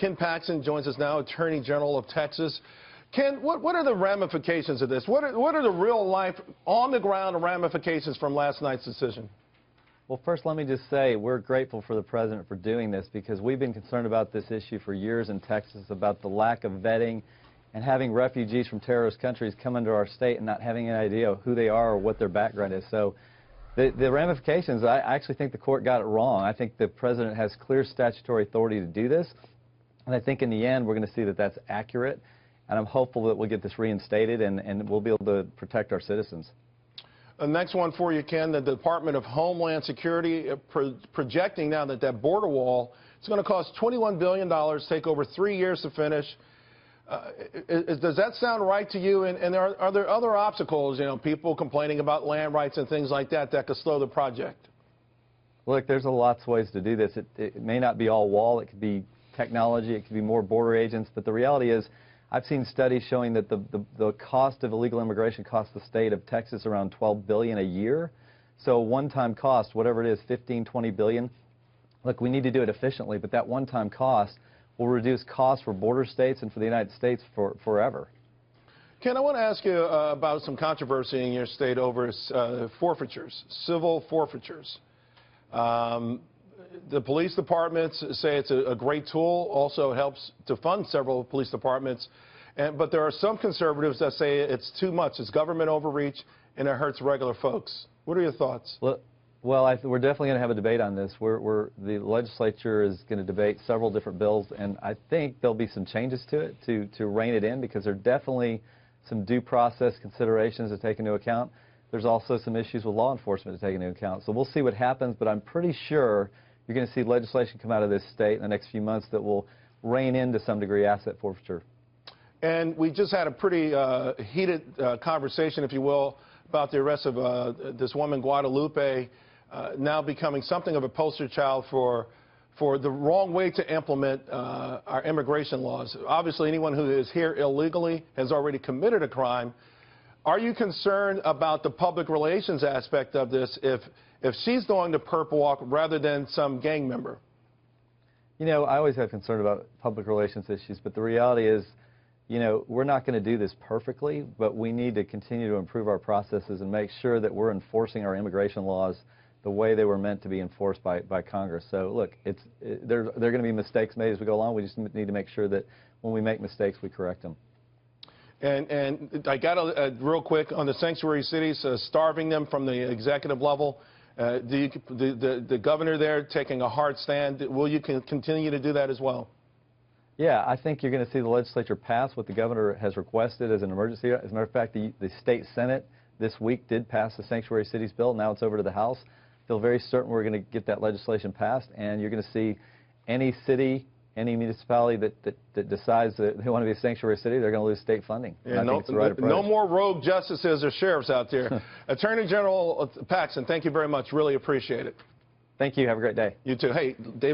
Ken Paxton joins us now, Attorney General of Texas. Ken, what are the ramifications of this? What are the real-life, on-the-ground ramifications from last night's decision? Well, first, let me just say we're grateful for the President for doing this, because we've been concerned about this issue for years in Texas, about the lack of vetting and having refugees from terrorist countries come into our state and not having an idea of who they are or what their background is. So the ramifications, I actually think the court got it wrong. I think the President has clear statutory authority to do this, and I think in the end we're going to see that that's accurate, and I'm hopeful that we'll get this reinstated and we'll be able to protect our citizens. The next one for you, Ken, the Department of Homeland Security projecting now that that border wall is going to cost $21 billion, take over 3 years to finish. Does that sound right to you? And are there other obstacles, you know, people complaining about land rights and things like that, that could slow the project? Look, there's lots of ways to do this. It may not be all wall. It could be technology. It could be more border agents. But the reality is, I've seen studies showing that the cost of illegal immigration costs the state of Texas around $12 billion a year. So one-time cost, whatever it is, 15, 20 billion. Look, we need to do it efficiently, but that one-time cost will reduce costs for border states and for the United States forever. Ken, I want to ask you about some controversy in your state over forfeitures, civil forfeitures. The police departments say it's a great tool. Also, it helps to fund several police departments. But there are some conservatives that say it's too much. It's government overreach, and it hurts regular folks. What are your thoughts? Well, we're definitely going to have a debate on this. The legislature is going to debate several different bills, and I think there'll be some changes to it to rein it in, because there are definitely some due process considerations to take into account. There's also some issues with law enforcement to take into account. So we'll see what happens, but I'm pretty sure you're going to see legislation come out of this state in the next few months that will rein in to some degree asset forfeiture. And we just had a pretty heated conversation, if you will, about the arrest of this woman, Guadalupe, now becoming something of a poster child for the wrong way to implement our immigration laws. Obviously, anyone who is here illegally has already committed a crime. Are you concerned about the public relations aspect of this if she's doing the perp walk rather than some gang member? You know, I always have concern about public relations issues, but the reality is, you know, we're not going to do this perfectly, but we need to continue to improve our processes and make sure that we're enforcing our immigration laws the way they were meant to be enforced by Congress. So, look, there are going to be mistakes made as we go along. We just need to make sure that when we make mistakes, we correct them. And I got real quick on the sanctuary cities, starving them from the executive level. The governor there taking a hard stand. Will you continue to do that as well? Yeah, I think you're going to see the legislature pass what the governor has requested as an emergency. As a matter of fact, the state Senate this week did pass the sanctuary cities bill. Now it's over to the House. I feel very certain we're going to get that legislation passed, and you're going to see any city, any municipality that decides that they want to be a sanctuary city, they're going to lose state funding. Yeah, no more rogue justices or sheriffs out there. Attorney General Paxton, thank you very much. Really appreciate it. Thank you. Have a great day. You too. Hey, Dave.